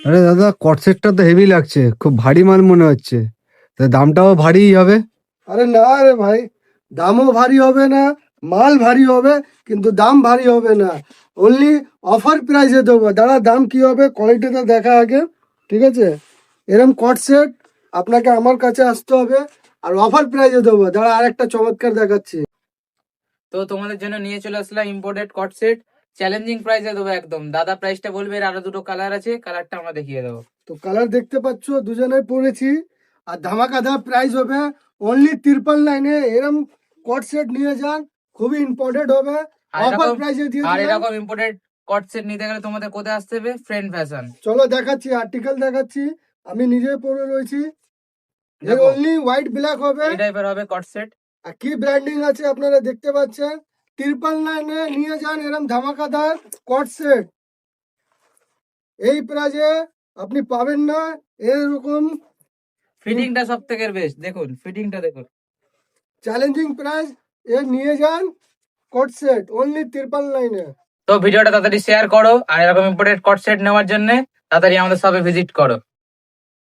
আরে দাদা, কট সেটটা তো হেভি লাগছে, খুব ভারী মাল মনে হচ্ছে। তা দামটাও ভারীই হবে। আরে না রে ভাই, দামও ভারী হবে না, মাল ভারী হবে, কিন্তু দাম ভারী হবে না। অনলি অফার প্রাইসে দেবো। দাদা দাম কি হবে কোয়ালিটিটা দেখা আগে, ঠিক আছে? এরম কট সেট আপনাকে আমার কাছে আসতে হবে, আর অফার প্রাইসে দেবো। দাদা আরেকটা চমৎকার দেখাচ্ছি। তো তোমাদের জন্য নিয়ে চলে আসলাম ইম্পোর্টেড কট সেট, চ্যালেঞ্জিং প্রাইসে দেবো একদম। দাদা প্রাইসটা বলবে, এর আরো দুটো কালার আছে, কালারটা আমরা দেখিয়ে দেবো। তো কালার দেখতে পাচ্ছ, দুজনে পরেছি। আর ধামাকাধার প্রাইস হবে অনলি 999। এরম কট সেট নিয়ে যান, খুবই ইম্পর্টেন্ট হবে। আর অফার এরকম প্রাইসে দিয়ে আর দিলাম। এরকম ইম্পোর্টেড কট সেট নিতে গেলে তোমাদের কোথায় আসতে হবে? Friend fashion. চলো দেখাচ্ছি, আর্টিকেল দেখাচ্ছি। আমি নিজে পরে রয়েছি। এর দেখো, অনলি হোয়াইট ব্ল্যাক হবে। এই টাইপের হবে কট সেট। আর কি ব্র্যান্ডিং আছে আপনারা দেখতে পাচ্ছেন। 999 নিয়ে যান এরম ধামাকাদার কট সেট। এই প্রাইজে আপনি পাবেন না এরকম ফিটিংটা সব থেকে বেস্ট, দেখুন ফিটিংটা দেখুন। Challenging price. এর নিয়ে যান কট সেট অনলি 999। তো ভিডিওটা তাড়াতাড়ি শেয়ার করো, আর এরকম ইম্পোর্টেড কট সেট নেওয়ার জন্য তাড়াতাড়ি আমাদের শপে ভিজিট করো।